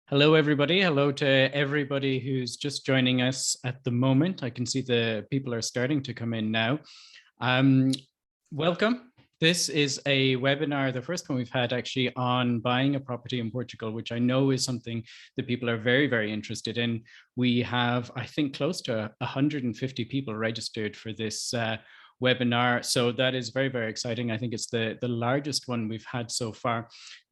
Hello, everybody. Hello to everybody who's just joining us at the moment. I can see the people are starting to come in now. Welcome. This is a webinar, the first one we've had actually on buying a property in Portugal, which I know is something that people are very, very interested in. We have, I think, close to 150 people registered for this webinar. So that is very, very exciting. I think it's the largest one we've had so far,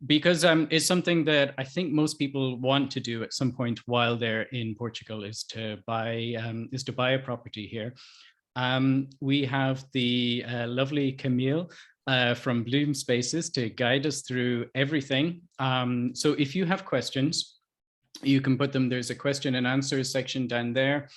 because it's something that I think most people want to do at some point while they're in Portugal, is to buy a property here. We have the lovely Camille from Bloom Spaces to guide us through everything. So if you have questions, you can put them. There's a question and answers section down there.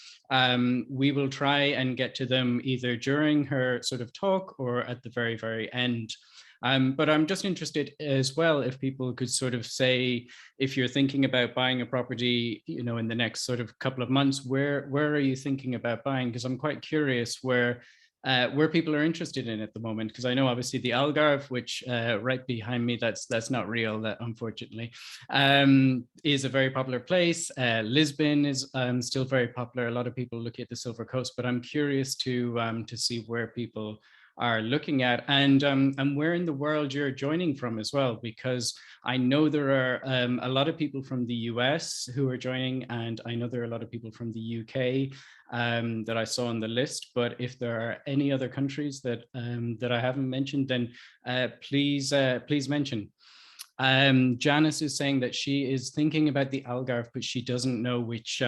We will try and get to them either during her sort of talk or at the very, very end. But I'm just interested as well if people could sort of say, if you're thinking about buying a property, you know, in the next sort of couple of months, where are you thinking about buying? Because I'm quite curious where people are interested in at the moment, because I know obviously the Algarve, which right behind me, that's not real, that unfortunately, is a very popular place. Lisbon is still very popular. A lot of people look at the Silver Coast, but I'm curious to see where people are looking at, and where in the world you're joining from as well, because I know there are a lot of people from the US who are joining, and I know there are a lot of people from the UK that I saw on the list. But if there are any other countries that that I haven't mentioned, then please mention. Janice is saying that she is thinking about the Algarve, but she doesn't know which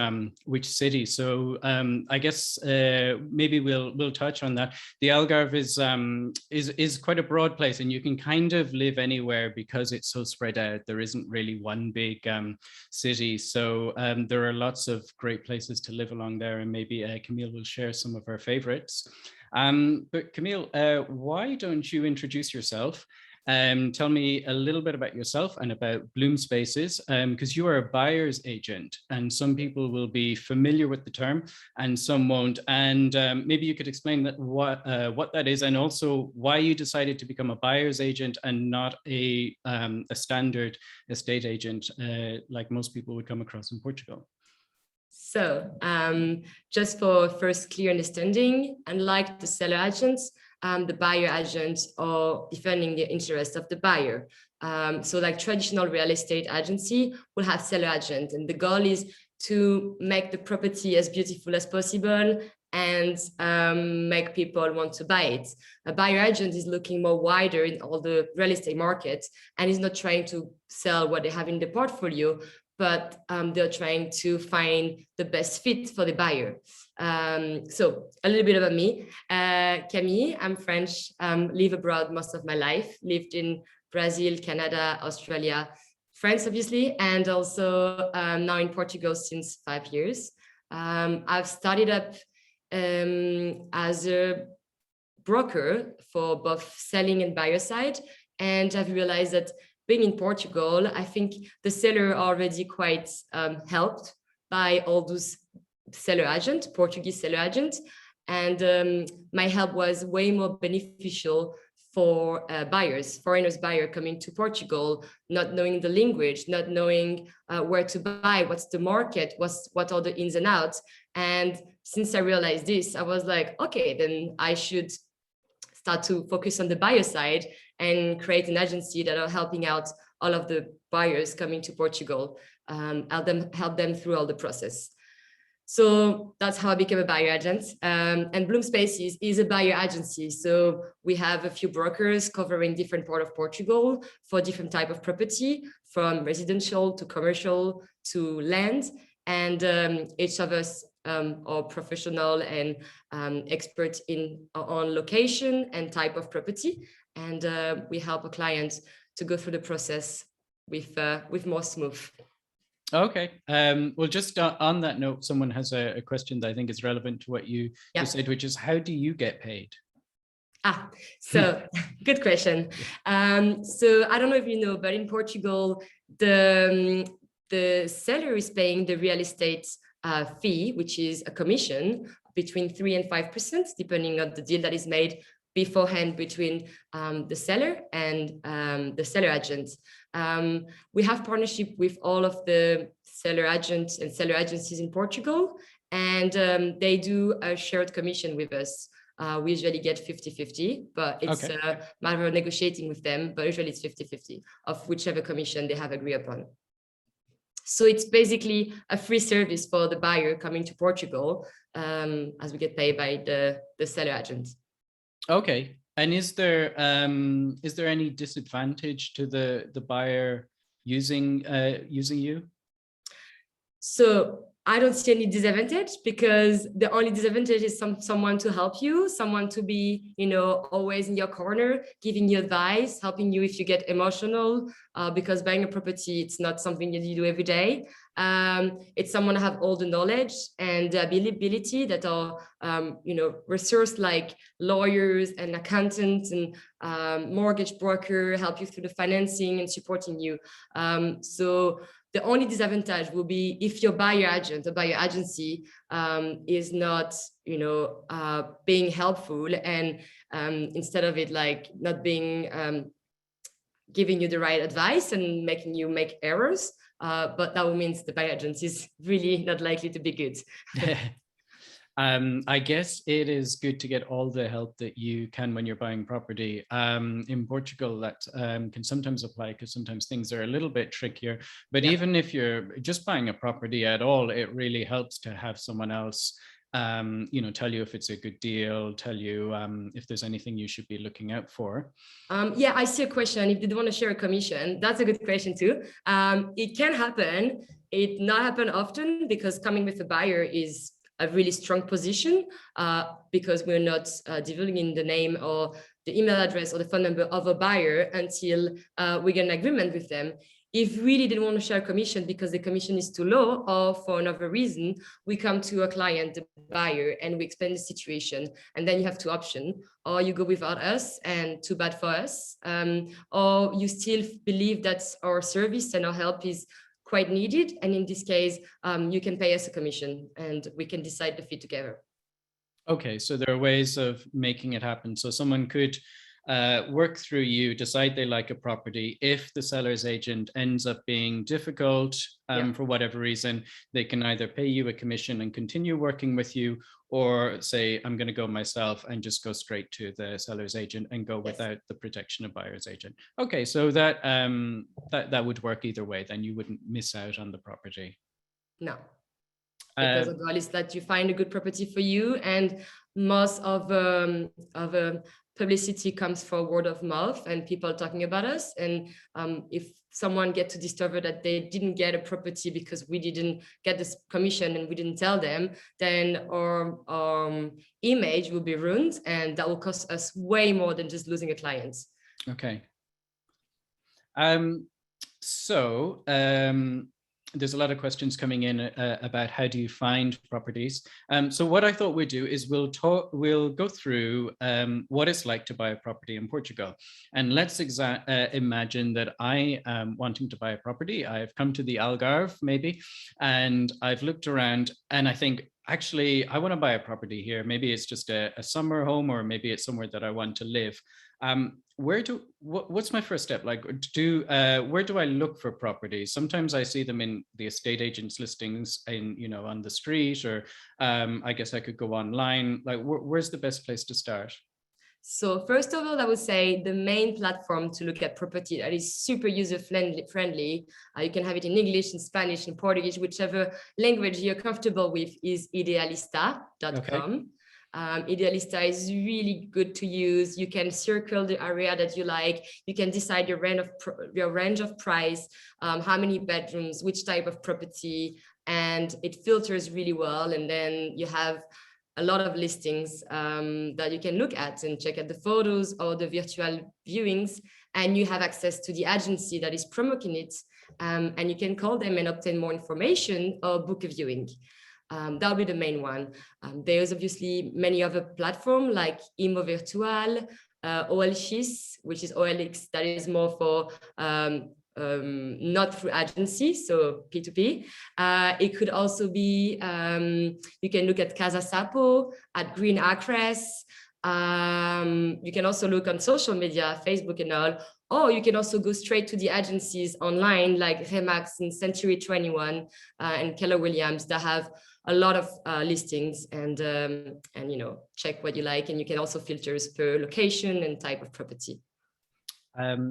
city. So I guess maybe we'll touch on that. The Algarve is quite a broad place, and you can kind of live anywhere because it's so spread out. There isn't really one big city, so there are lots of great places to live along there, and maybe Camille will share some of her favorites. But Camille, why don't you introduce yourself? Tell me a little bit about yourself and about Bloom Spaces, because you are a buyer's agent, and some people will be familiar with the term and some won't. And maybe you could explain that what that is, and also why you decided to become a buyer's agent and not a standard estate agent like most people would come across in Portugal. So just for first clear understanding, unlike the seller agents, the buyer agents are defending the interest of the buyer. So like traditional real estate agency will have seller agent, and the goal is to make the property as beautiful as possible and make people want to buy it. A buyer agent is looking more wider in all the real estate markets and is not trying to sell what they have in the portfolio, but they're trying to find the best fit for the buyer. So a little bit about me. Camille, I'm French, live abroad most of my life, lived in Brazil, Canada, Australia, France, obviously, and also now in Portugal since 5 years. I've started up as a broker for both selling and buyer side, and I've realized that being in Portugal, I think the seller are already quite helped by all those seller agents, Portuguese seller agents. And my help was way more beneficial for buyers, foreigners buyer coming to Portugal, not knowing the language, not knowing where to buy, what's the market, what are the ins and outs. And since I realized this, I was like, okay, then I should start to focus on the buyer side and create an agency that are helping out all of the buyers coming to Portugal, help them through all the process. So that's how I became a buyer agent. And Bloom Spaces is a buyer agency. So we have a few brokers covering different parts of Portugal for different type of property, from residential to commercial to land. And each of us are professional and experts on location and type of property. And we help a client to go through the process with more smooth. Okay. Well, just on that note, someone has a question that I think is relevant to what you said, which is, how do you get paid? So good question. So I don't know if you know, but in Portugal, the seller is paying the real estate fee, which is a commission between 3 and 5%, depending on the deal that is made beforehand between the seller and the seller agent. We have partnership with all of the seller agents and seller agencies in Portugal, and they do a shared commission with us. We usually get 50-50, but it's a matter of negotiating with them, but usually it's 50-50 of whichever commission they have agreed upon. So it's basically a free service for the buyer coming to Portugal, as we get paid by the seller agent. Okay. And is there any disadvantage to the buyer using you? So I don't see any disadvantage, because the only disadvantage is someone to help you, someone to be, always in your corner, giving you advice, helping you if you get emotional, because buying a property, it's not something that you do every day. It's someone to have all the knowledge and the ability that are, resourced like lawyers and accountants and mortgage broker, help you through the financing and supporting you. So the only disadvantage will be if your buyer agent or buyer agency is not, being helpful, and instead of it like not being giving you the right advice and making you make errors. But that means the buyer agent is really not likely to be good. I guess it is good to get all the help that you can when you're buying property. In Portugal, that can sometimes apply because sometimes things are a little bit trickier. But even if you're just buying a property at all, it really helps to have someone else, tell you if it's a good deal, tell you if there's anything you should be looking out for. I see a question. If they don't want to share a commission, that's a good question too. It can happen. It not happen often, because coming with a buyer is a really strong position, because we're not divulging the name or the email address or the phone number of a buyer until we get an agreement with them. If really they don't want to share a commission because the commission is too low or for another reason, we come to a client, the buyer, and we explain the situation. And then you have two options: or you go without us and too bad for us, or you still believe that our service and our help is quite needed, and in this case you can pay us a commission and we can decide the fee together. Okay, so there are ways of making it happen. So someone could work through you, decide they like a property. If the seller's agent ends up being difficult for whatever reason, they can either pay you a commission and continue working with you, or say, I'm going to go myself and just go straight to the seller's agent and go without the protection of buyer's agent. Okay, so that that would work either way. Then you wouldn't miss out on the property. No, because the goal is that you find a good property for you, and most of publicity comes from word of mouth and people talking about us. And if someone gets to discover that they didn't get a property because we didn't get this commission and we didn't tell them, then our image will be ruined, and that will cost us way more than just losing a client. Okay. There's a lot of questions coming in about how do you find properties. So what I thought we'd do is we'll go through what it's like to buy a property in Portugal. And let's imagine that I am wanting to buy a property. I've come to the Algarve maybe, and I've looked around and I think, actually, I want to buy a property here. Maybe it's just a summer home, or maybe it's somewhere that I want to live. What's my first step? Like, where do I look for properties? Sometimes I see them in the estate agents listings on the street, or I guess I could go online. Like, where's the best place to start? So first of all, I would say the main platform to look at property that is super user friendly. You can have it in English, in Spanish, in Portuguese, whichever language you're comfortable with, is idealista.com. Okay. Idealista is really good to use. You can circle the area that you like. You can decide your range of price, how many bedrooms, which type of property, and it filters really well. And then you have a lot of listings that you can look at and check out the photos or the virtual viewings, and you have access to the agency that is promoting it, and you can call them and obtain more information or book a viewing. That'll be the main one. There's obviously many other platforms like Imo Virtual, OLX, which is OLX, that is more for not through agency, so P2P. It could also be, you can look at Casa Sapo, at Green Acres. You can also look on social media, Facebook and all, or you can also go straight to the agencies online like Remax and Century 21 and Keller Williams that have a lot of listings, and check what you like, and you can also filter per location and type of property.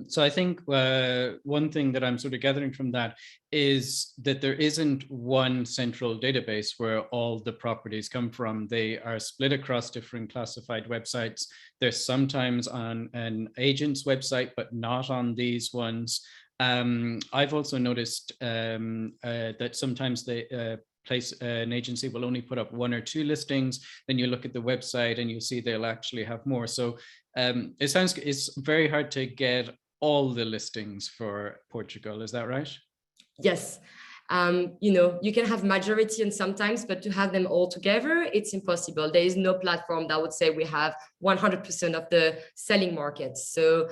So I think one thing that I'm sort of gathering from that is that there isn't one central database where all the properties come from. They are split across different classified websites. They're sometimes on an agent's website, but not on these ones. I've also noticed that sometimes they an agency will only put up 1 or 2 listings. Then you look at the website and you see they'll actually have more. So it's very hard to get all the listings for Portugal. Is that right? Yes. You can have majority and sometimes, but to have them all together, it's impossible. There is no platform that would say we have 100% of the selling markets. So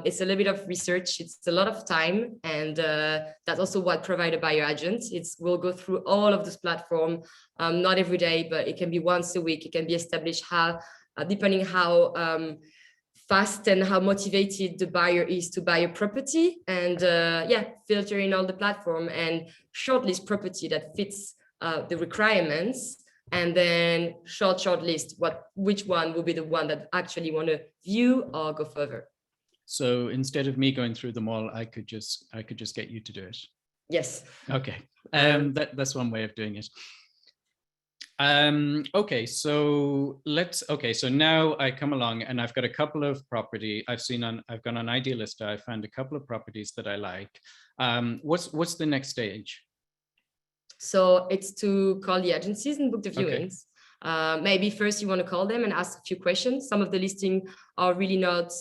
it's a little bit of research. It's a lot of time. And that's also what provide a buyer agent. We'll go through all of this platform, not every day, but it can be once a week. It can be established depending how fast and how motivated the buyer is to buy a property, and filter in all the platform and shortlist property that fits the requirements, and then shortlist which one will be the one that actually want to view or go further. So instead of me going through them all, I could just get you to do it. Yes. Okay. That's one way of doing it. Okay, so now I come along and I've got a couple of property I've gone on Idealista. I found a couple of properties that I like. What's the next stage? So it's to call the agencies and book the viewings. Okay. Maybe first you want to call them and ask a few questions. Some of the listings are really not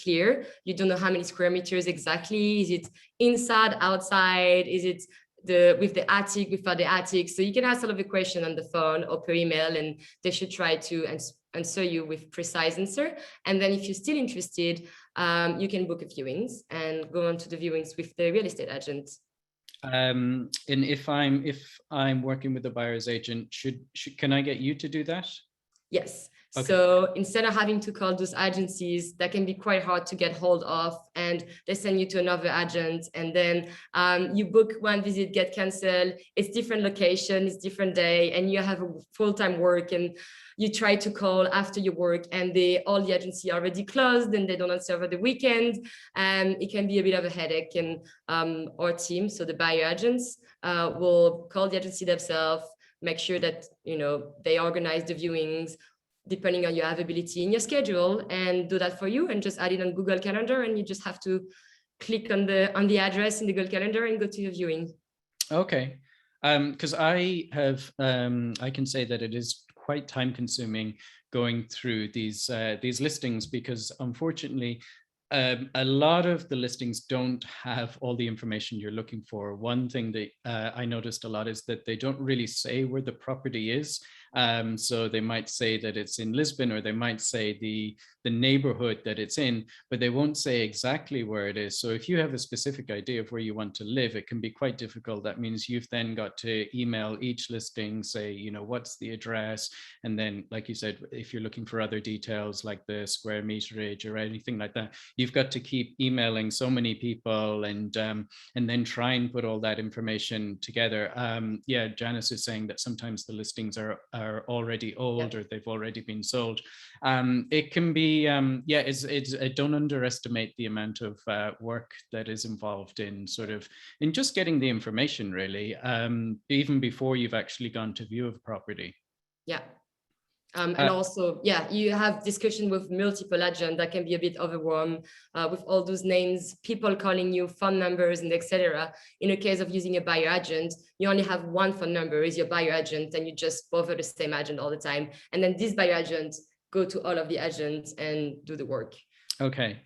clear. You don't know how many square meters exactly. Is it inside, outside? Is it with the attic, without the attic? So you can ask all of the question on the phone or per email, and they should try to answer you with precise answer. And then if you're still interested, you can book a viewings and go on to the viewings with the real estate agent. And if I'm working with a buyer's agent, can I get you to do that? Yes. Okay. So instead of having to call those agencies, that can be quite hard to get hold of, and they send you to another agent, and then you book one visit, get canceled. It's different location, it's different day, and you have a full-time work, and you try to call after your work, and all the agency are already closed, and they don't answer over the weekend. It can be a bit of a headache, and our team, so the buyer agents, will call the agency themselves, make sure that they organize the viewings depending on your availability in your schedule, and do that for you, and just add it on Google Calendar, and you just have to click on the address in the Google Calendar and go to your viewing. Okay. Because I can say that it is quite time consuming going through these listings, because unfortunately a lot of the listings don't have all the information you're looking for. One thing that I noticed a lot is that they don't really say where the property is. So they might say that it's in Lisbon, or they might say the neighborhood that it's in, but they won't say exactly where it is. So if you have a specific idea of where you want to live, it can be quite difficult. That means you've then got to email each listing, say, what's the address? And then, like you said, if you're looking for other details like the square meterage or anything like that, you've got to keep emailing so many people, and then try and put all that information together. Janice is saying that sometimes the listings are already old, or they've already been sold. It can be, don't underestimate the amount of work that is involved in just getting the information, really, even before you've actually gone to view a property. Yeah. And also, you have discussion with multiple agents that can be a bit overwhelmed with all those names, people calling you, phone numbers, and etc. In the case of using a buyer agent, you only have one phone number, is your buyer agent, and you just bother the same agent all the time. And then this buyer agent go to all of the agents and do the work. Okay.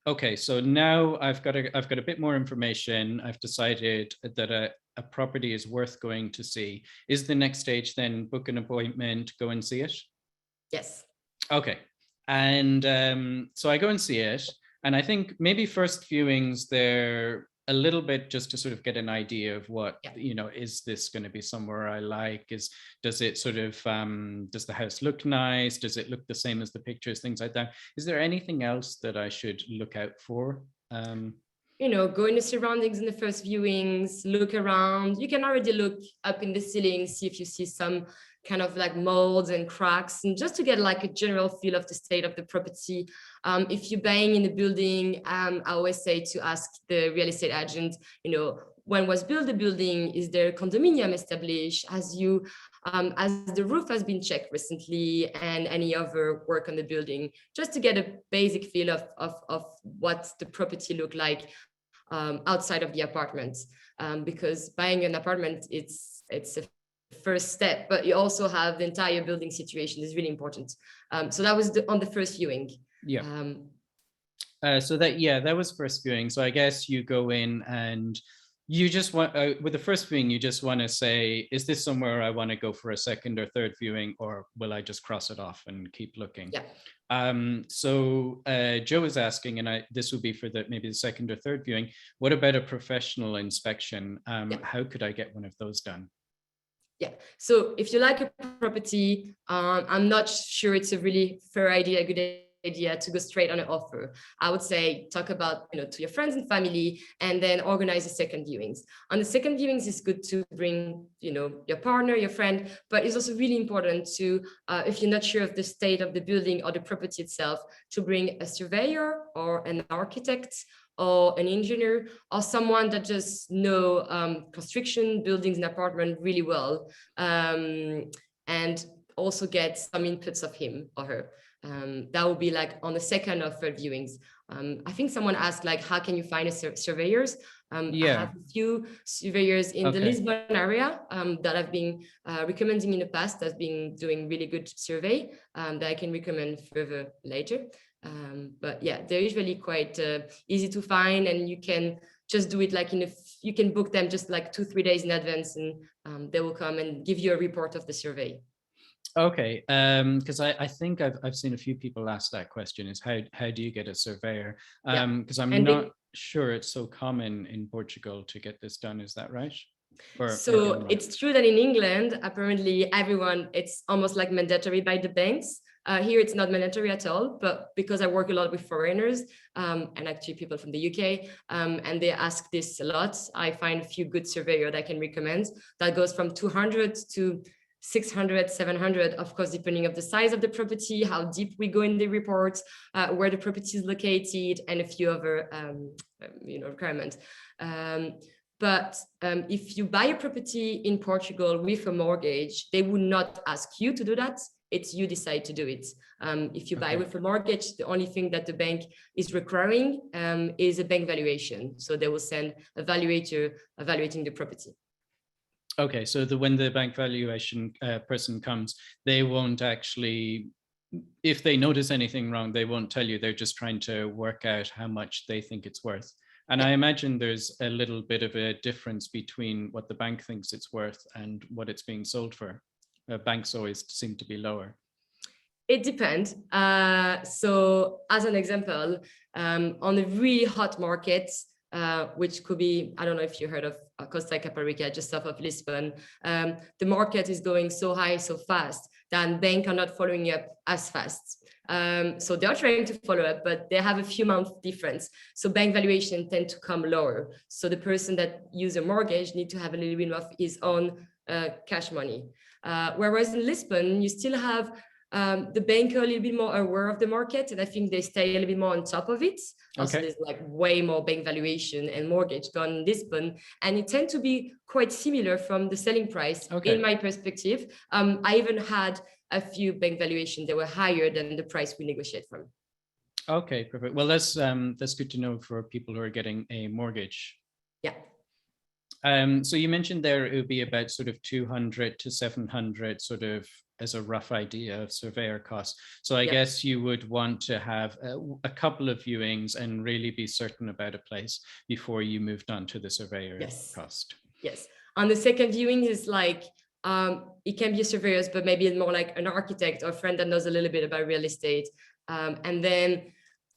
Okay, so now I've got a bit more information. I've decided that a property is worth going to see. Is the next stage then book an appointment, go and see it? Yes. Okay, and so I go and see it, and I think maybe first viewings, they're a little bit just to sort of get an idea of what, Yeah. is this going to be somewhere I like? Does it sort of, does the house look nice? Does it look the same as the pictures, things like that? Is there anything else that I should look out for? Go in the surroundings in the first viewings, look around. You can already look up in the ceiling, see if you see some kind of like molds and cracks, and just to get like a general feel of the state of the property. If you're buying in the building, I always say to ask the real estate agent, when was built the building? Is there a condominium established? As the roof has been checked recently, and any other work on the building, just to get a basic feel of what the property look like outside of the apartment. Because buying an apartment, it's a first step, but you also have the entire building situation is really important. So that was on the first viewing. Yeah. That was first viewing. So I guess you go in and you just want, with the first viewing, you just want to say, is this somewhere I want to go for a second or third viewing, or will I just cross it off and keep looking? Yeah. So Joe is asking, and this would be for maybe the second or third viewing, what about a professional inspection? How could I get one of those done? Yeah. So if you like a property, I'm not sure it's a really fair idea, a good idea to go straight on an offer. I would say talk about, to your friends and family, and then organize the second viewings. On the second viewings, it's good to bring, your partner, your friend, but it's also really important to, if you're not sure of the state of the building or the property itself, to bring a surveyor or an architect or an engineer or someone that just know construction, buildings and apartment really well, and also get some inputs of him or her. That would be like on the second or third viewings. I think someone asked, like, how can you find surveyors? I have a few surveyors in the Lisbon area that I've been recommending in the past, that's been doing really good survey, that I can recommend further later. But yeah, they're usually quite easy to find, and you can just do it like you can book them just like 2-3 days in advance, and they will come and give you a report of the survey. Okay, because I think I've seen a few people ask that question, is how do you get a surveyor? Because I'm not sure it's so common in Portugal to get this done. Is that right? It's true that in England, apparently it's almost like mandatory by the banks. Here it's not mandatory at all, but because I work a lot with foreigners and actually people from the UK, and they ask this a lot, I find a few good surveyor that I can recommend. That goes from 200 to 600, 700, of course, depending on the size of the property, how deep we go in the report, where the property is located, and a few other requirements. But if you buy a property in Portugal with a mortgage, they would not ask you to do that. It's you decide to do it. If you buy with a mortgage, the only thing that the bank is requiring is a bank valuation. So they will send a valuator evaluating the property. Okay, so when the bank valuation person comes, they won't actually, if they notice anything wrong, they won't tell you. They're just trying to work out how much they think it's worth. And I imagine there's a little bit of a difference between what the bank thinks it's worth and what it's being sold for. Banks always seem to be lower. It depends. So as an example, on a really hot market, which could be, I don't know if you heard of Costa Caparica, just south of Lisbon, the market is going so high, so fast, that banks are not following up as fast. So they are trying to follow up, but they have a few months difference. So bank valuation tend to come lower. So the person that use a mortgage need to have a little bit of his own cash money. Whereas in Lisbon, you still have the bank are a little bit more aware of the market, and I think they stay a little bit more on top of it. Also, there's like way more bank valuation and mortgage gone in Lisbon, and it tend to be quite similar from the selling price. In my perspective, I even had a few bank valuations that were higher than the price we negotiate from. Okay, perfect. Well, that's good to know for people who are getting a mortgage. Yeah. So you mentioned there it would be about sort of 200 to 700 sort of as a rough idea of surveyor costs. So I guess you would want to have a couple of viewings and really be certain about a place before you moved on to the surveyor cost. Yes. On the second viewing is like, it can be a surveyor, but maybe more like an architect or a friend that knows a little bit about real estate. And then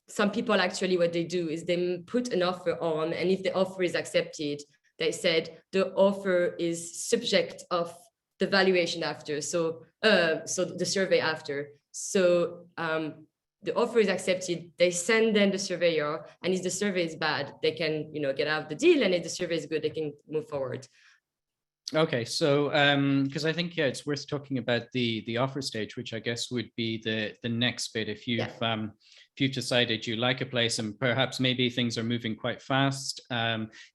some people actually what they do is they put an offer on, and if the offer is accepted, they said the offer is subject of the valuation after, so the survey after. So the offer is accepted, they send then the surveyor, and if the survey is bad, they can get out of the deal, and if the survey is good, they can move forward. Okay, so because I think it's worth talking about the offer stage, which I guess would be the next bit. If you've decided you like a place and perhaps maybe things are moving quite fast,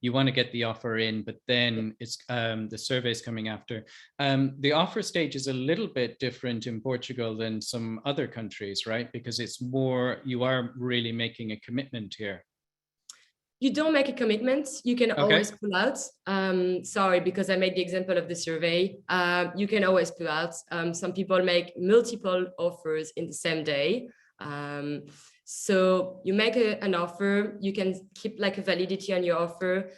you want to get the offer in, but then it's the survey's coming after. The offer stage is a little bit different in Portugal than some other countries, right? Because it's more, you are really making a commitment here. You don't make a commitment. You can always pull out. Sorry, because I made the example of the survey. You can always pull out. Some people make multiple offers in the same day. So you make an offer. You can keep like a validity on your offer.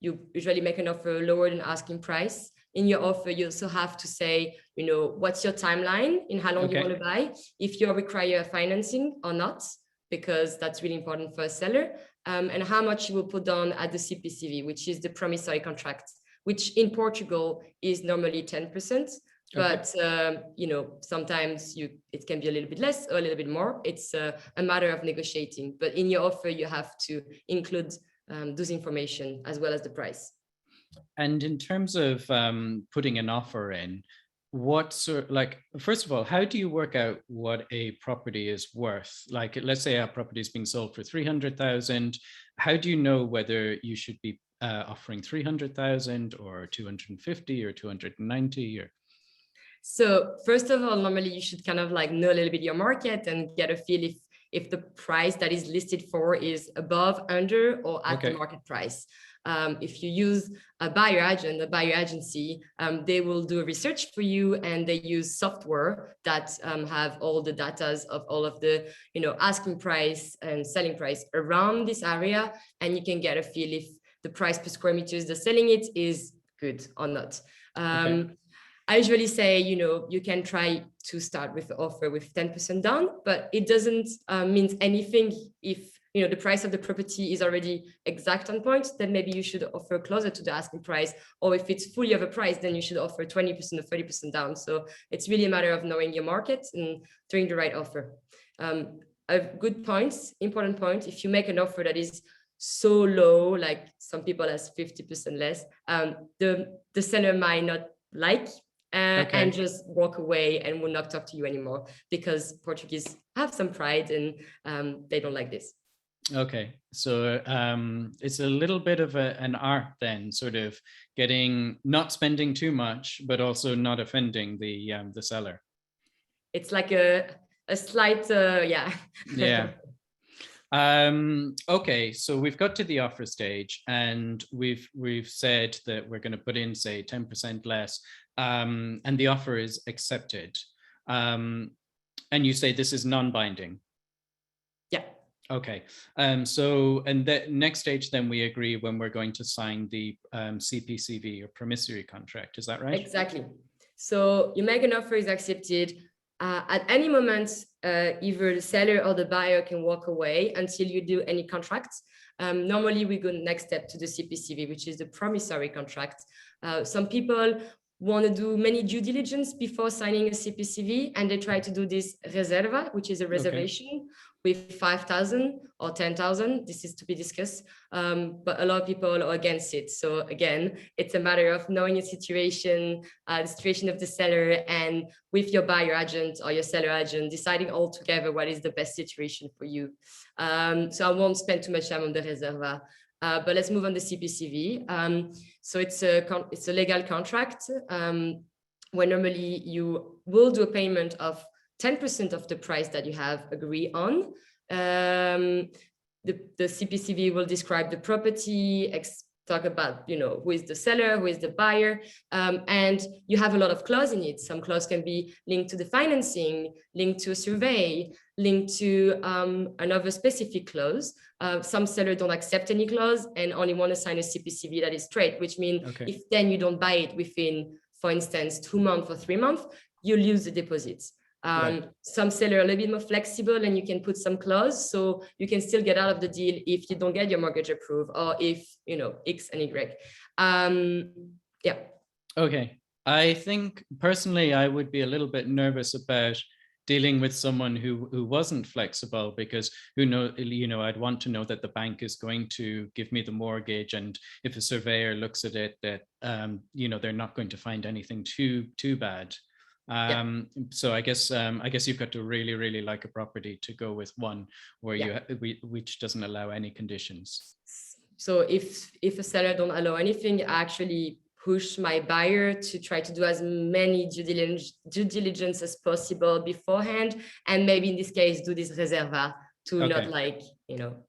You usually make an offer lower than asking price. In your offer, you also have to say, what's your timeline in how long you want to buy, if you require financing or not, because that's really important for a seller. And how much you will put down at the CPCV, which is the promissory contract, which in Portugal is normally 10%. But sometimes it can be a little bit less or a little bit more. It's a matter of negotiating. But in your offer, you have to include those information as well as the price. And in terms of putting an offer in, first of all, how do you work out what a property is worth? Like, let's say a property is being sold for 300,000. How do you know whether you should be offering 300,000 or 250 or 290 or? So first of all, normally you should kind of like know a little bit your market and get a feel if the price that is listed for is above, under, or at the market price. If you use a buyer agency, they will do a research for you, and they use software that have all the data of all of the asking price and selling price around this area, and you can get a feel if the price per square meters they're selling it is good or not. I usually say, you can try to start with the offer with 10% down, but it doesn't mean anything if the price of the property is already exact on point, then maybe you should offer closer to the asking price, or if it's fully overpriced, then you should offer 20% or 30% down. So it's really a matter of knowing your market and doing the right offer. A good point, important point, if you make an offer that is so low, like some people has 50% less, the seller might not like and just walk away and will not talk to you anymore, because Portuguese have some pride and they don't like this. Okay, so it's a little bit of an art then, sort of not spending too much, but also not offending the seller. It's like a slight, yeah. Yeah. Okay, so we've got to the offer stage, and we've said that we're going to put in, say, 10% less, and the offer is accepted. And you say this is non-binding. Yeah. Okay, so, and the next stage, then we agree when we're going to sign the CPCV or promissory contract. Is that right? Exactly. So you make an offer is accepted. At any moment, either the seller or the buyer can walk away until you do any contracts. Normally, we go next step to the CPCV, which is the promissory contract. Some people want to do many due diligence before signing a CPCV, and they try to do this reserva, which is a reservation with 5,000 or 10,000. This is to be discussed, but a lot of people are against it. So again, it's a matter of knowing your situation, the situation of the seller, and with your buyer agent or your seller agent, deciding all together what is the best situation for you. So I won't spend too much time on the reserva. But let's move on the CPCV. So it's a legal contract where normally you will do a payment of 10% of the price that you have agreed on. The CPCV will describe the property, talk about who is the seller, who is the buyer, and you have a lot of clauses in it. Some clauses can be linked to the financing, linked to a survey, linked to another specific clause. Some sellers don't accept any clause and only want to sign a CPCV that is straight, which means if then you don't buy it within, for instance, 2 months or 3 months, you lose the deposits. Right. Some seller are a little bit more flexible and you can put some clause so you can still get out of the deal if you don't get your mortgage approved or if, you know, X and Y. Yeah. Okay. I think personally, I would be a little bit nervous about dealing with someone who wasn't flexible, because I'd want to know that the bank is going to give me the mortgage, and if a surveyor looks at it, that they're not going to find anything too bad. So I guess you've got to really, really like a property to go with one where which doesn't allow any conditions. So if a seller don't allow anything, I actually push my buyer to try to do as many due diligence as possible beforehand, and maybe in this case do this reserva to not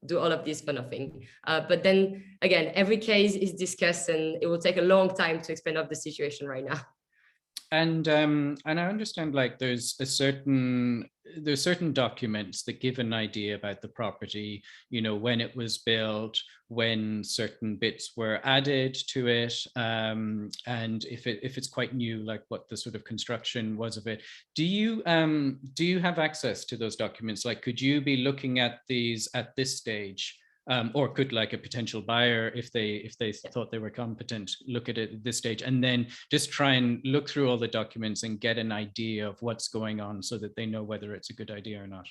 do all of this for nothing. But then again, every case is discussed, and it will take a long time to explain of the situation right now. And I understand, like, there's certain documents that give an idea about the property, when it was built, when certain bits were added to it, and if it's quite new, like what the sort of construction was of it. Do you have access to those documents? Like, could you be looking at these at this stage? Or could, like, a potential buyer, if they thought they were competent, look at it at this stage and then just try and look through all the documents and get an idea of what's going on so that they know whether it's a good idea or not?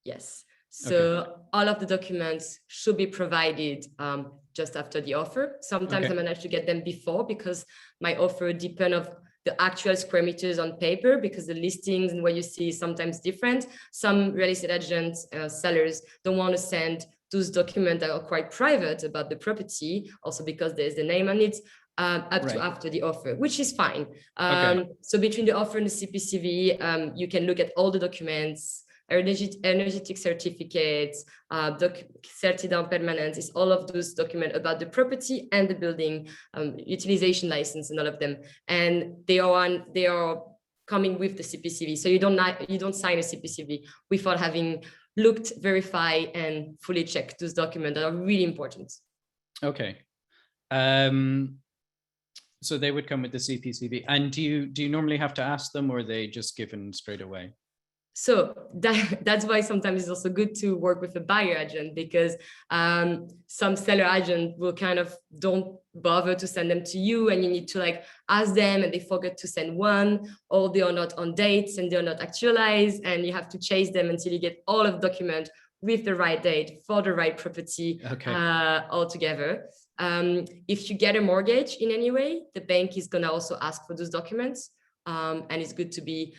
Yes. So all of the documents should be provided just after the offer. Sometimes I manage to get them before, because my offer depends on the actual square meters on paper, because the listings and what you see is sometimes different. Some real estate agents, sellers don't want to send those documents that are quite private about the property, also because there's the name on it, up to after the offer, which is fine. So between the offer and the CPCV, you can look at all the documents, energetic certificates, certidão permanente, is all of those documents about the property and the building, utilization license and all of them. And they are coming with the CPCV. So you don't sign a CPCV without having looked, verified, and fully checked those documents that are really important. Okay. So they would come with the CPCV. And do you normally have to ask them, or are they just given straight away? So that's why sometimes it's also good to work with a buyer agent, because some seller agent will kind of don't bother to send them to you, and you need to like ask them, and they forget to send one, or they are not on dates and they're not actualized, and you have to chase them until you get all of the document with the right date for the right property all together. If you get a mortgage in any way, the bank is going to also ask for those documents, and it's good to be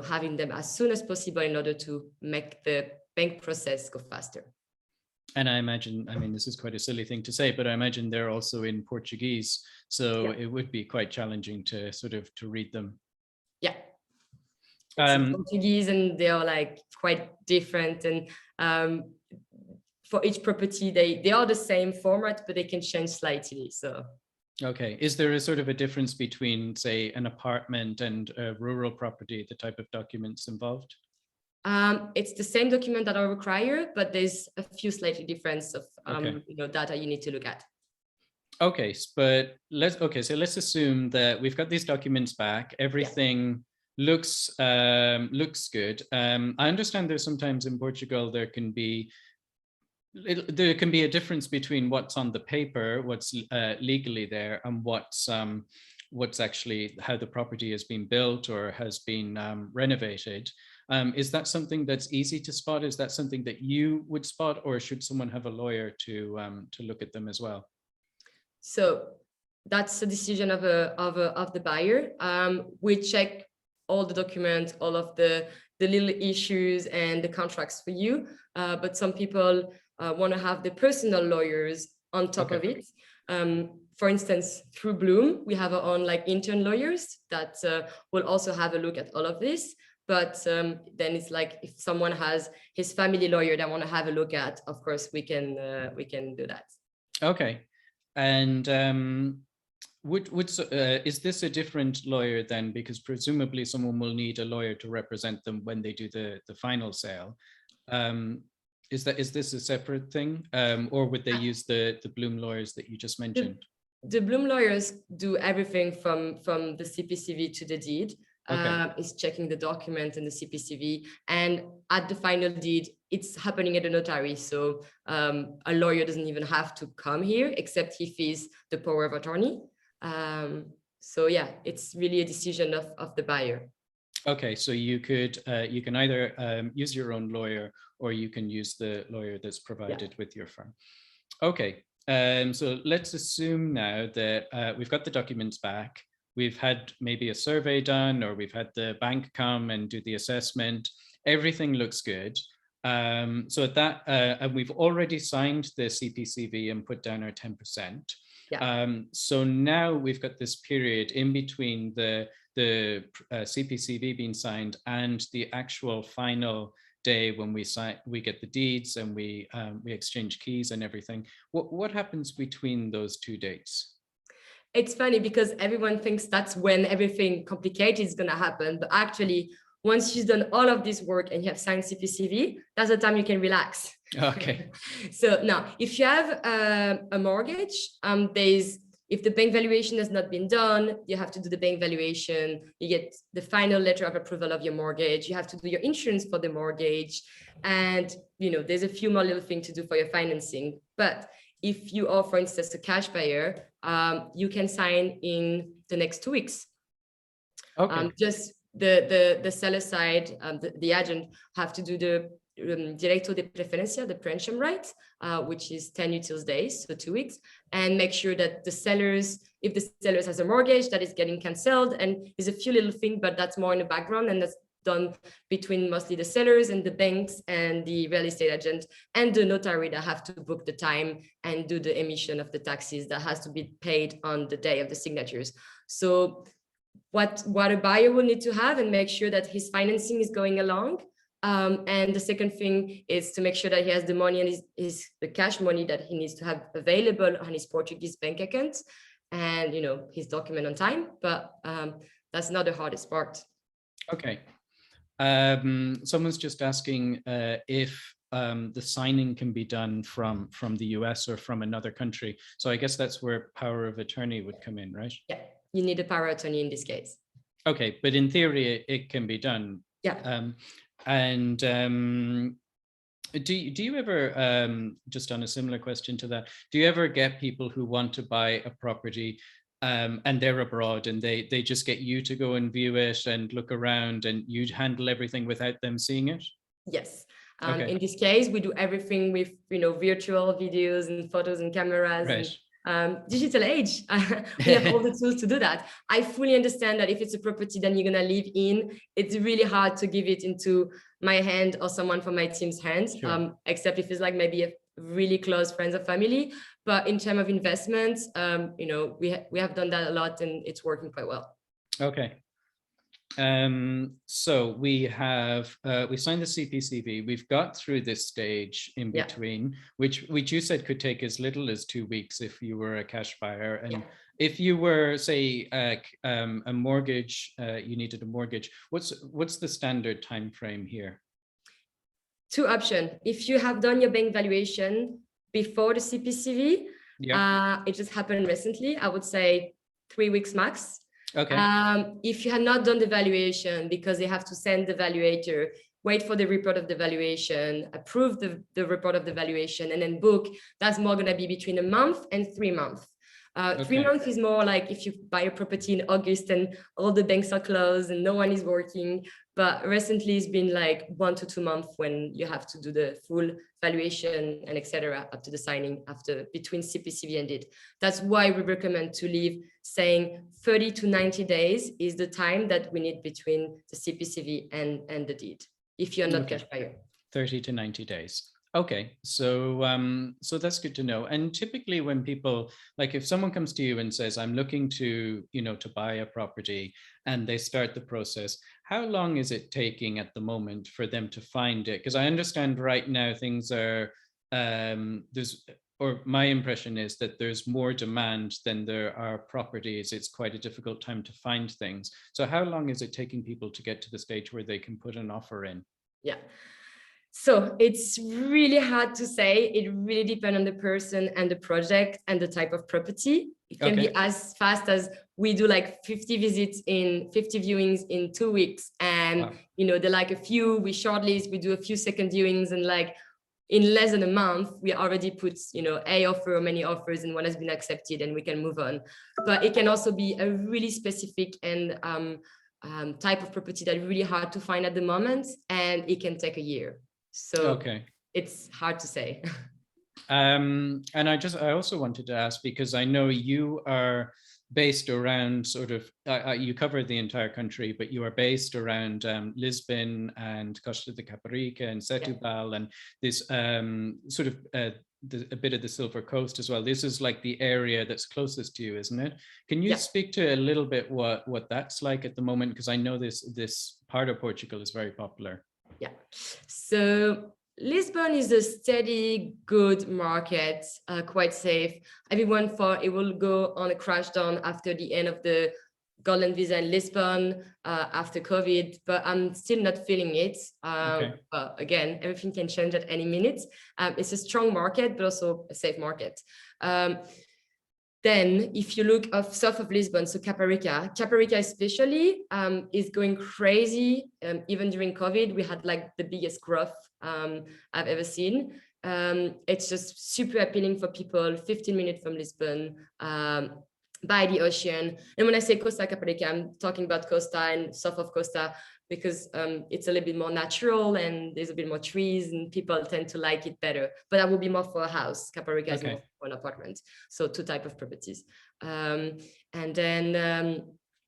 having them as soon as possible in order to make the bank process go faster. And I imagine, this is quite a silly thing to say, but I imagine they're also in Portuguese, so it would be quite challenging to read them. Yeah. It's Portuguese, and they are like quite different, and for each property they are the same format, but they can change slightly. So okay, is there a sort of a difference between, say, an apartment and a rural property, the type of documents involved? It's the same document that are required, but there's a few slightly difference of data you need to look at. Okay, but let's assume that we've got these documents back, everything looks good. I understand there's sometimes in Portugal there can be a difference between what's on the paper, what's legally there, and what's actually how the property has been built or has been renovated. Is that something that's easy to spot? Is that something that you would spot, or should someone have a lawyer to look at them as well? So that's a decision of the buyer. We check all the documents, all of the little issues and the contracts for you. But some people want to have the personal lawyers on top of it. For instance, through Bloom, we have our own intern lawyers that will also have a look at all of this. But then it's like, if someone has his family lawyer that want to have a look at, of course, we can do that. Okay. And is this a different lawyer then? Because presumably someone will need a lawyer to represent them when they do the final sale. Is this a separate thing, or would they use the Bloom lawyers that you just mentioned? The Bloom lawyers do everything from the CPCV to the deed. is checking the document and the CPCV. And at the final deed, it's happening at a notary. So a lawyer doesn't even have to come here, except if he's the power of attorney. So yeah, it's really a decision of the buyer. Okay, so you can either use your own lawyer, or you can use the lawyer that's provided with your firm. Okay, so let's assume now that we've got the documents back. We've had maybe a survey done, or we've had the bank come and do the assessment. Everything looks good. So at that, and we've already signed the CPCV and put down our 10%. So now we've got this period in between the CPCV being signed and the actual final day when we get the deeds and we exchange keys and everything. What happens between those two dates? It's funny because everyone thinks that's when everything complicated is going to happen, but actually, once you've done all of this work and you have signed CPCV, that's the time you can relax. Okay. So now, if you have a mortgage, if the bank valuation has not been done, you have to do the bank valuation. You get the final letter of approval of your mortgage. You have to do your insurance for the mortgage, and there's a few more little things to do for your financing. But if you are, for instance, a cash buyer, you can sign in the next 2 weeks. Okay. Just the seller side, the agent have to do the Direito de Preferência, the preemption right, which is 10 util days, so 2 weeks, and make sure that the sellers, if the sellers has a mortgage that is getting cancelled, and there's a few little things, but that's more in the background, and that's done between mostly the sellers and the banks and the real estate agent and the notary that have to book the time and do the emission of the taxes that has to be paid on the day of the signatures. So what a buyer will need to have and make sure that his financing is going along. And the second thing is to make sure that he has the money and the cash money that he needs to have available on his Portuguese bank account, and his document on time. But that's not the hardest part. Okay. Someone's just asking if the signing can be done from the US or from another country. So I guess that's where power of attorney would come in, right? Yeah, you need a power of attorney in this case. Okay, but in theory, it can be done. Yeah. Do you ever, just on a similar question to that, do you ever get people who want to buy a property and they're abroad and they just get you to go and view it and look around and you handle everything without them seeing it? Yes. Okay. In this case, we do everything with virtual videos and photos and cameras. Right. And digital age. We have all the tools to do that. I fully understand that if it's a property that you're gonna live in, it's really hard to give it into my hand or someone from my team's hands. Sure. Except if it's like maybe a really close friends or family. But in terms of investments, we have done that a lot and it's working quite well. Okay. So we have we signed the CPCV. We've got through this stage in between, which you said could take as little as 2 weeks if you were a cash buyer, and if you were, say, a mortgage, you needed a mortgage. What's the standard time frame here? 2 options. If you have done your bank valuation before the CPCV, it just happened recently. I would say 3 weeks max. Okay. If you have not done the valuation, because they have to send the valuator, wait for the report of the valuation, approve the report of the valuation, and then book, that's more going to be between a month and 3 months. 3 months is more like if you buy a property in August and all the banks are closed and no one is working. But recently it's been like 1 to 2 months when you have to do the full valuation and etc. up to the signing between CPCV and deed. That's why we recommend to leave saying 30 to 90 days is the time that we need between the CPCV and the deed, if you're not cash buyer. 30 to 90 days. Okay, so so that's good to know. And typically when people, like if someone comes to you and says, I'm looking to, to buy a property, and they start the process, how long is it taking at the moment for them to find it? Because I understand right now things are, my impression is that there's more demand than there are properties. It's quite a difficult time to find things. So how long is it taking people to get to the stage where they can put an offer in? Yeah. So it's really hard to say. It really depends on the person and the project and the type of property. It can be as fast as we do like 50 visits in 50 viewings in 2 weeks. And, Wow. you know, they're like a few, we shortlist, we do a few second viewings, and like in less than a month, we already put, you know, a offer or many offers, and one has been accepted, and we can move on. But it can also be a really specific and type of property that is really hard to find at the moment, and it can take a year. So okay. It's hard to say. And I also wanted to ask, because I know you are based around sort of, you cover the entire country, but you are based around Lisbon and Costa de Caparica and Setúbal, and this sort of a bit of the Silver Coast as well. This is like the area that's closest to you, isn't it? Can you speak to a little bit what that's like at the moment? Because I know this part of Portugal is very popular. Yeah. So Lisbon is a steady, good market, quite safe. Everyone thought it will go on a crash down after the end of the golden visa in Lisbon after COVID, but I'm still not feeling it. But again, everything can change at any minute. It's a strong market, but also a safe market. Then if you look south of Lisbon, so Caparica especially is going crazy. Even during COVID, we had like the biggest growth I've ever seen. It's just super appealing for people, 15 minutes from Lisbon, by the ocean. And when I say Costa Caparica, I'm talking about Costa and south of Costa, because it's a little bit more natural and there's a bit more trees and people tend to like it better. But that would be more for a house. Caparica is more for an apartment. So two types of properties. And then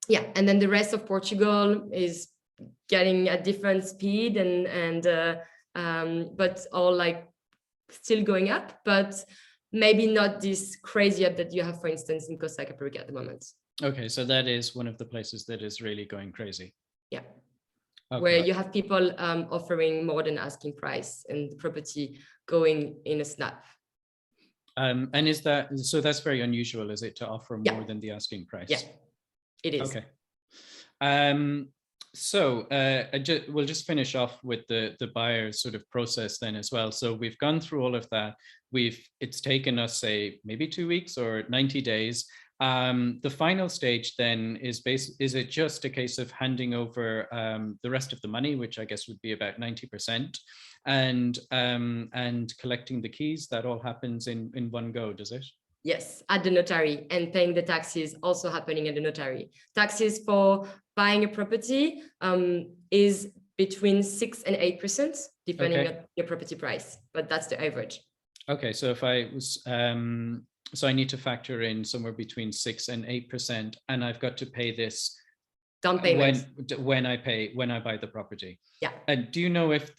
the rest of Portugal is getting a different speed but all like still going up, but maybe not this crazy up that you have, for instance, in Costa Caparica at the moment. Okay, so that is one of the places that is really going crazy. Yeah. Okay. Where you have people offering more than asking price and the property going in a snap. And is that, so that's very unusual, is it, to offer more than the asking price? Yeah, it is. Okay. So we'll just finish off with the buyer sort of process then as well. So we've gone through all of that. It's taken us, say, maybe 2 weeks or 90 days. The final stage then is it just a case of handing over the rest of the money, which I guess would be about 90%, and collecting the keys? That all happens in one go, does it? Yes, at the notary, and paying the taxes also happening at the notary. Taxes for buying a property is between 6 and 8%, depending on your property price, but that's the average. Okay, so if I was so I need to factor in somewhere between 6 and 8%, and I've got to pay this down payment when I buy the property. Yeah. And do you know if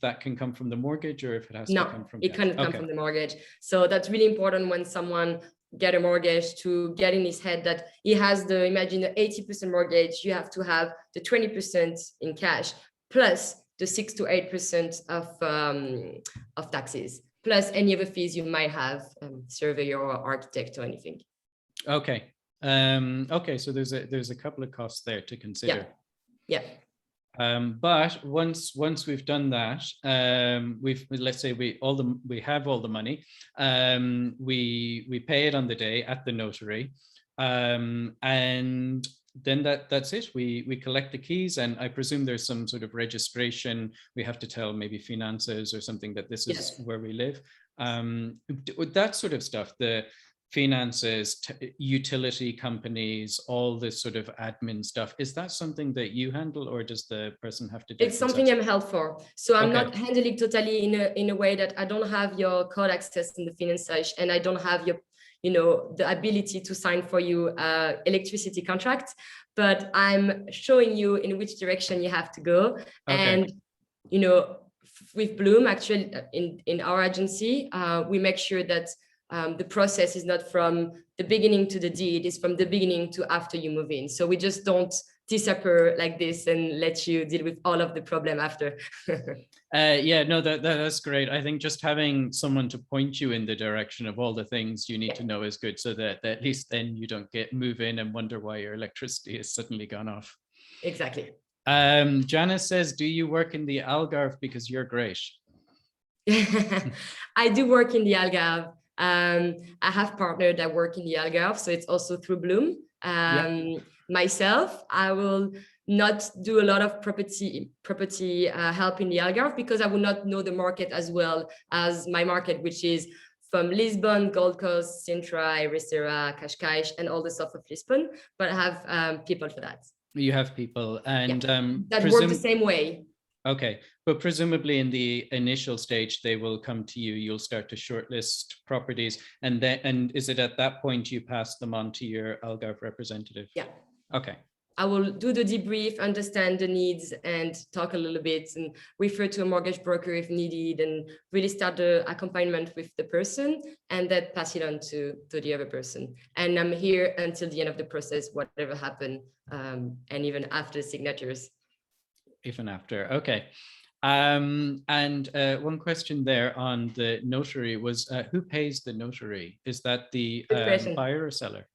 that can come from the mortgage, or if it has to come from? No, it cannot come from the mortgage. So that's really important when someone get a mortgage, to get in his head that he has imagine the 80% mortgage, you have to have the 20% in cash plus the 6 to 8% of taxes, plus any other fees you might have, surveyor or architect or anything. Okay. Okay, so there's a couple of costs there to consider. Yeah. But once we've done that, let's say we have all the money, we pay it on the day at the notary, and then that's it. We collect the keys, and I presume there's some sort of registration. We have to tell maybe finances or something that this is where we live. That sort of stuff, the finances, utility companies, all this sort of admin stuff. Is that something that you handle, or does the person have to do it? It's something I'm held for. So I'm not handling totally in a way that I don't have your code access in the finance, and I don't have your, the ability to sign for you electricity contract, but I'm showing you in which direction you have to go. And, with Bloom, actually in our agency, we make sure that the process is not from the beginning to the deed, it's from the beginning to after you move in. So we just don't disappear like this and let you deal with all of the problem after. Yeah, no, that's great. I think just having someone to point you in the direction of all the things you need to know is good, so that at least then you don't move in and wonder why your electricity has suddenly gone off. Exactly. Janice says, do you work in the Algarve because you're great? I do work in the Algarve. I have partners that work in the Algarve, so it's also through Bloom. Myself, I will not do a lot of property help in the Algarve because I will not know the market as well as my market, which is from Lisbon, Gold Coast, Sintra, Ericeira, Cascais, and all the south of Lisbon. But I have people for that. You have people, and that work the same way. Okay, but presumably in the initial stage, they will come to you. You'll start to shortlist properties, and is it at that point you pass them on to your Algarve representative? Yeah. Okay. I will do the debrief, understand the needs, and talk a little bit, and refer to a mortgage broker if needed, and really start the accompaniment with the person, and then pass it on to the other person. And I'm here until the end of the process, whatever happened, and even after signatures. Even after, okay. And one question there on the notary was, who pays the notary? Is that the buyer or seller?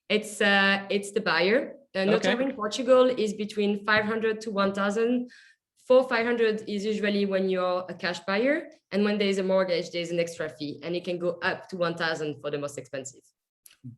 It's the buyer. Notary in Portugal is between 500 to 1,000. 500 is usually when you're a cash buyer, and when there is a mortgage, there's an extra fee, and it can go up to 1,000 for the most expensive.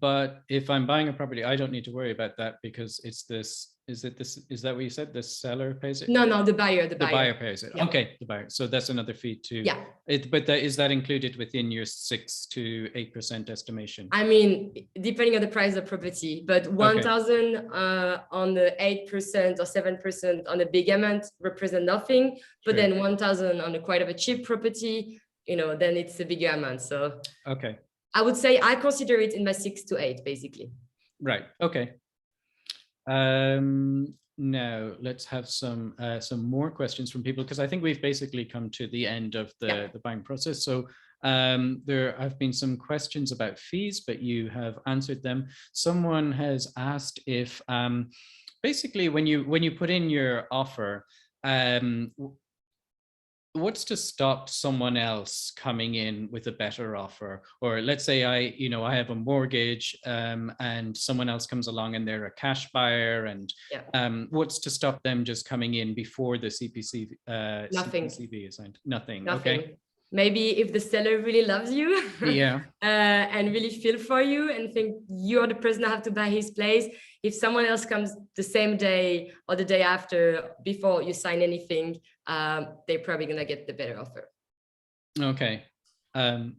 But if I'm buying a property, I don't need to worry about that because it's this. Is that what you said? The seller pays it? No, the buyer. The buyer pays it. Yeah. Okay, the buyer. So that's another fee too. Yeah. But is that included within your 6 to 8% estimation? I mean, depending on the price of property, but 1,000 on the 8% or 7% on a big amount represent nothing. But then 1,000 on a quite of a cheap property, then it's a bigger amount. So okay. I would say I consider it in my 6 to 8, basically. Right. Okay. Now let's have some more questions from people, because I think we've basically come to the end of the buying process. So there have been some questions about fees, but you have answered them. Someone has asked if basically when you put in your offer, what's to stop someone else coming in with a better offer? Or let's say I have a mortgage and someone else comes along and they're a cash buyer, and what's to stop them just coming in before the Nothing. CPCV is signed? Nothing. Okay. Maybe if the seller really loves you and really feel for you and think you're the person that have to buy his place. If someone else comes the same day or the day after before you sign anything, they're probably going to get the better offer. Okay.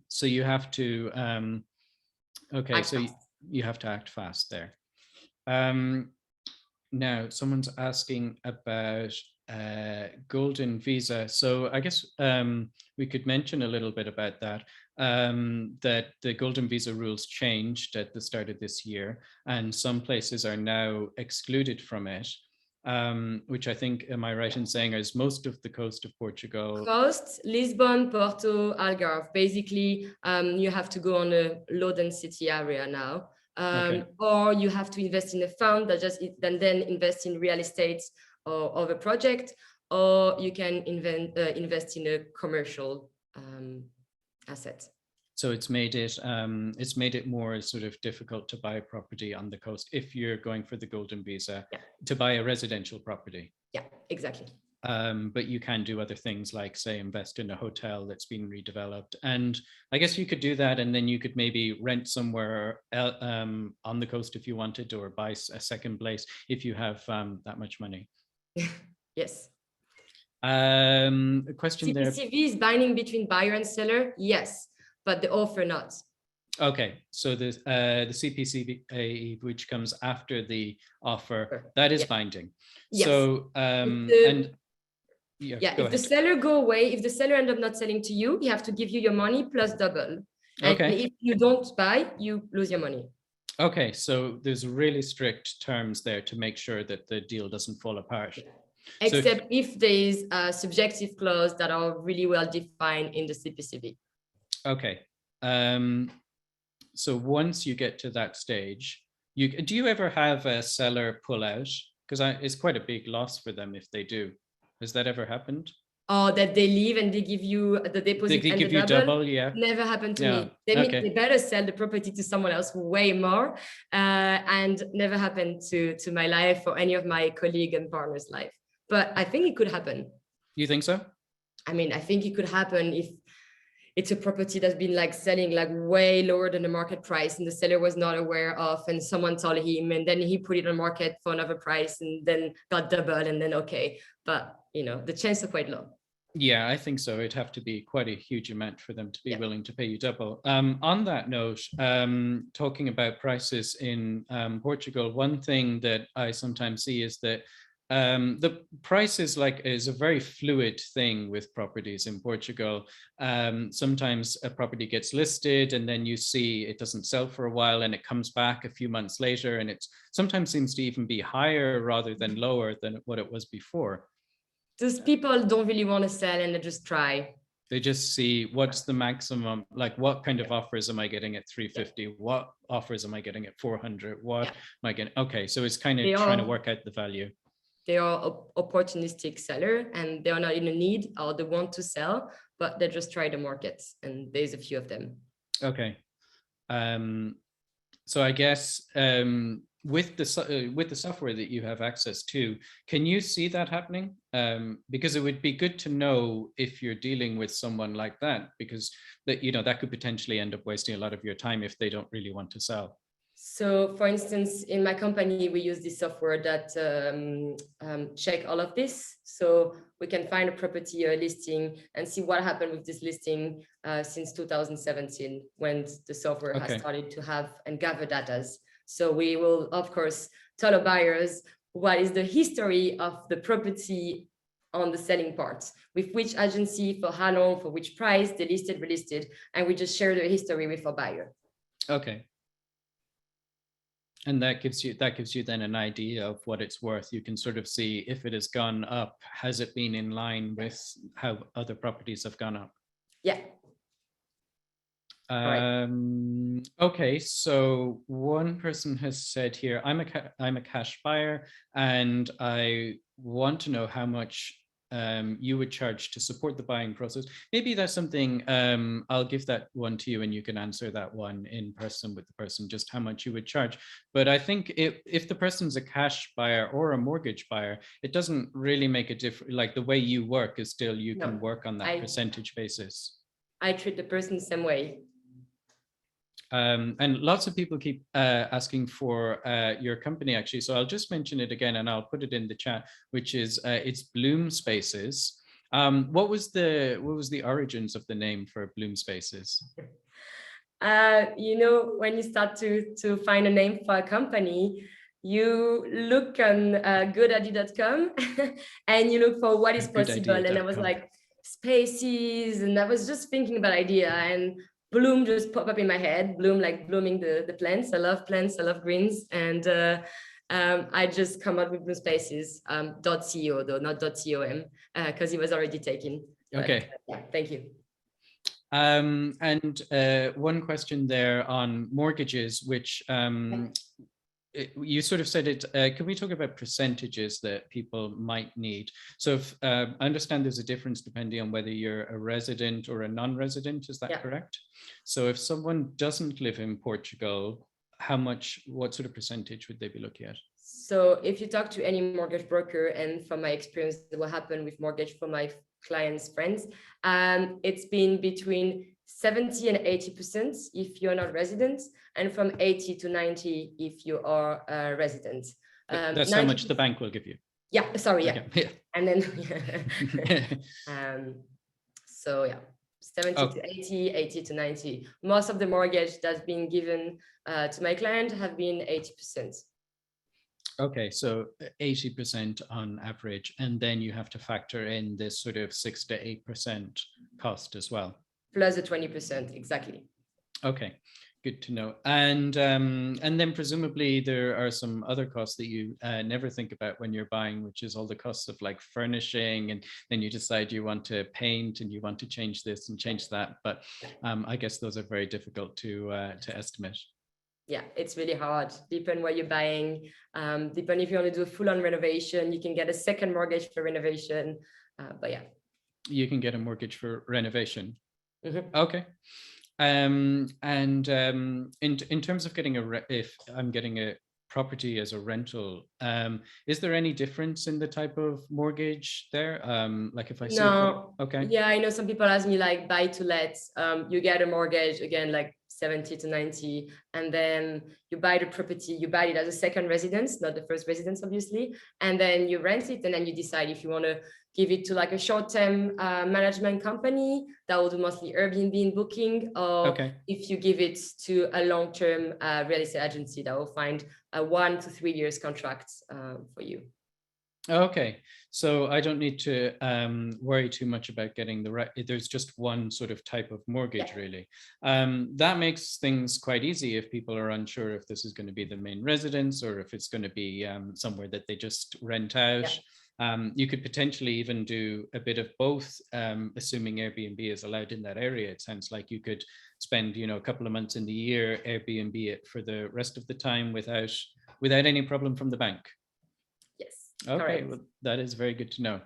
So you have to, you have to act fast there. Now someone's asking about golden visa. So I guess we could mention a little bit about that, that the golden visa rules changed at the start of this year, and some places are now excluded from it, which I think, am I right in saying, is most of the coast of Portugal? Coast, Lisbon, Porto, Algarve. Basically, you have to go on a low density area now. Or you have to invest in a fund that then invest in real estate of a project, or you can invest in a commercial asset. So it's made it more sort of difficult to buy a property on the coast if you're going for the golden visa to buy a residential property. Yeah, exactly. But you can do other things like, say, invest in a hotel that's been redeveloped. And I guess you could do that, and then you could maybe rent somewhere on the coast if you wanted, or buy a second place if you have that much money. Yes. A question there. CPCV is binding between buyer and seller, yes, but the offer not. Okay, so the CPCV, which comes after the offer, that is binding. Yes. So if the seller go away, if the seller end up not selling to you, you have to give you your money plus double. And if you don't buy, you lose your money. Okay, so there's really strict terms there to make sure that the deal doesn't fall apart. Except so if there is a subjective clause that are really well defined in the CPCV. Okay. So once you get to that stage, do you ever have a seller pull out? Because it's quite a big loss for them if they do. Has that ever happened? Or that they leave and they give you the deposit and give you double? Yeah. Never happened to me. They better sell the property to someone else way more, and never happened to my life or any of my colleague and partners' life. But I think it could happen. You think so? I mean, I think it could happen it's a property that's been like selling like way lower than the market price, and the seller was not aware of, and someone told him, and then he put it on market for another price and then got double, and then okay, but you know, the chances are quite low. Yeah, I think so. It'd have to be quite a huge amount for them to be willing to pay you double. On that note, talking about prices in Portugal, one thing that I sometimes see is that the price is a very fluid thing with properties in Portugal. Sometimes a property gets listed and then you see it doesn't sell for a while and it comes back a few months later, and it sometimes seems to even be higher rather than lower than what it was before. Those people don't really want to sell, and they just try. They just see what's the maximum, like what kind of offers am I getting at 350? What offers am I getting at 400? What am I getting? Okay, so it's kind of trying to work out the value. They are opportunistic seller, and they are not in a need or they want to sell, but they just try the markets, and there's a few of them. Okay. So I guess with the software that you have access to, can you see that happening? Because it would be good to know if you're dealing with someone like that, because that could potentially end up wasting a lot of your time if they don't really want to sell. So for instance, in my company, we use this software that check all of this. So we can find a property or listing and see what happened with this listing since 2017, when the software has started to have and gather data. So we will, of course, tell our buyers what is the history of the property on the selling part, with which agency, for how long, for which price, they listed, relisted, and we just share the history with our buyer. Okay. And that gives you then an idea of what it's worth. You can sort of see if it has gone up, has it been in line with how other properties have gone up? Yeah. Okay, so one person has said here, I'm a cash buyer and I want to know how much you would charge to support the buying process. Maybe that's something, I'll give that one to you and you can answer that one in person with the person, just how much you would charge. But I think if the person's a cash buyer or a mortgage buyer, it doesn't really make a difference. Like the way you work is still, you can work on that percentage basis. I treat the person the same way. And lots of people keep asking for your company, actually. So I'll just mention it again and I'll put it in the chat, which is it's Bloom Spaces. What was the origins of the name for Bloom Spaces? When you start to find a name for a company, you look on goodidea.com and you look for what is possible. And I was like, spaces, and I was just thinking about idea, and Bloom just popped up in my head. Bloom, like blooming the plants. I love plants. I love greens. And I just come up with Bloom Spaces, .co though, not .com, because it was already taken. Okay. But, yeah, thank you. And one question there on mortgages, which you sort of said it, can we talk about percentages that people might need? So if, I understand there's a difference depending on whether you're a resident or a non-resident, is that correct? So if someone doesn't live in Portugal, what sort of percentage would they be looking at? So if you talk to any mortgage broker, and from my experience, what happened with mortgage for my clients' friends, it's been between 70 and 80% if you're not resident, and from 80 to 90 if you are a resident. That's how much the bank will give you. Yeah, sorry, yeah. Okay. And then, so yeah, 70 to 80, 80 to 90. Most of the mortgage that's been given to my client have been 80%. Okay, so 80% on average, and then you have to factor in this sort of 6 to 8% cost as well. Plus the 20%, exactly. Okay, good to know. And then presumably there are some other costs that you never think about when you're buying, which is all the costs of like furnishing, and then you decide you want to paint and you want to change this and change that. But I guess those are very difficult to estimate. Yeah, it's really hard. Depend what you're buying. Depend if you want to do a full-on renovation, you can get a second mortgage for renovation. But yeah, you can get a mortgage for renovation. Mm-hmm. Okay. And in terms of getting if I'm getting property as a rental, is there any difference in the type of mortgage there? Like if I see, okay. Yeah, I know some people ask me like buy to let, you get a mortgage again, like 70 to 90, and then you buy the property, you buy it as a second residence, not the first residence, obviously, and then you rent it, and then you decide if you want to give it to like a short-term management company that will do mostly Airbnb and booking, or if you give it to a long-term real estate agency that will find a 1 to 3 years contract for you. Okay, so I don't need to worry too much about getting the right, there's just one sort of type of mortgage, really. That makes things quite easy if people are unsure if this is going to be the main residence or if it's going to be somewhere that they just rent out. You could potentially even do a bit of both, assuming Airbnb is allowed in that area. It sounds like you could spend, you know, a couple of months in the year, Airbnb it for the rest of the time without any problem from the bank. Okay, well, that is very good to know.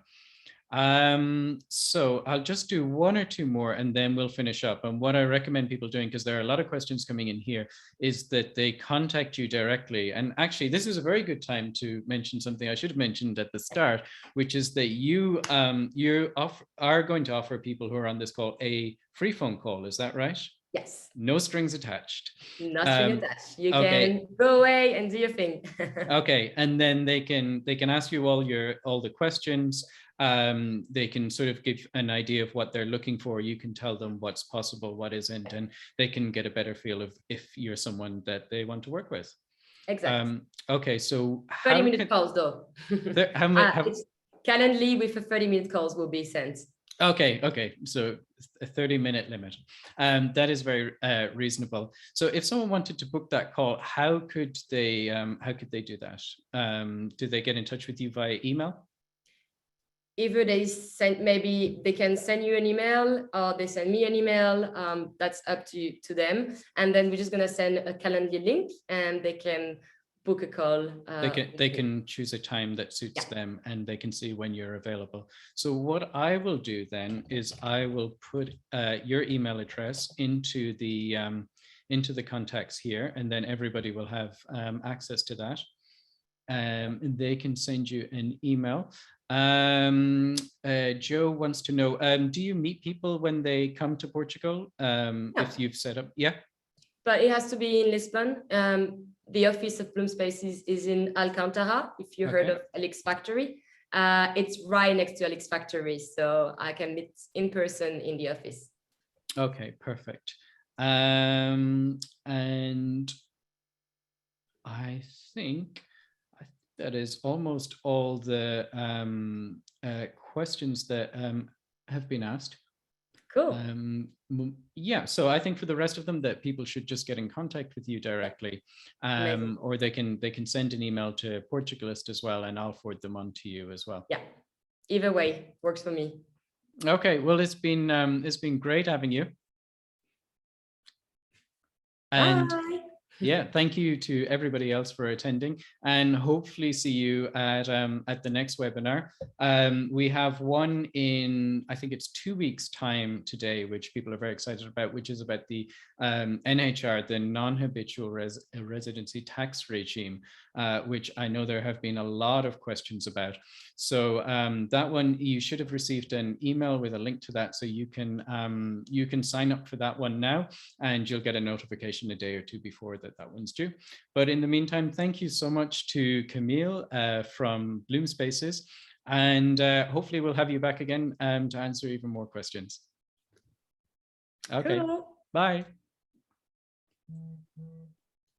So I'll just do one or two more and then we'll finish up. And what I recommend people doing, because there are a lot of questions coming in here, is that they contact you directly. And actually, this is a very good time to mention something I should have mentioned at the start, which is that you are going to offer people who are on this call a free phone call. Is that right? Yes. No strings attached. No strings attached. You can go away and do your thing. Okay, and then they can ask you all the questions. They can sort of give an idea of what they're looking for. You can tell them what's possible, what isn't, and they can get a better feel of if you're someone that they want to work with. Exactly. Okay, so 30-minute calls though. Calendly with a 30-minute calls will be sent. Okay, so a 30-minute limit. That is very reasonable. So if someone wanted to book that call, how could they do that? Do they get in touch with you via email? Either maybe they can send you an email or they send me an email. That's up to them. And then we're just gonna send a Calendly link and they can book a call. They can choose a time that suits them and they can see when you're available. So what I will do then is I will put your email address into the contacts here, and then everybody will have access to that. And they can send you an email. Joe wants to know, do you meet people when they come to Portugal? If you've set up, but it has to be in Lisbon. The office of Bloom Spaces is in Alcantara, if you heard of Alex Factory. It's right next to Alex Factory, so I can meet in person in the office. Okay, perfect. And I think that is almost all the questions that have been asked. Cool. Yeah, so I think for the rest of them that people should just get in contact with you directly, or they can send an email to Portugalist as well, and I'll forward them on to you as well. Yeah, either way works for me. Okay, well, it's been great having you. And bye. Yeah, thank you to everybody else for attending, and hopefully see you at the next webinar. We have one in, I think it's 2 weeks time today, which people are very excited about, which is about the NHR, the non-habitual residency tax regime, which I know there have been a lot of questions about. So that one, you should have received an email with a link to that, so you can sign up for that one now, and you'll get a notification a day or two before that one's due. But in the meantime, thank you so much to Camille from Bloom Spaces, and hopefully we'll have you back again to answer even more questions. Okay, cool. Bye.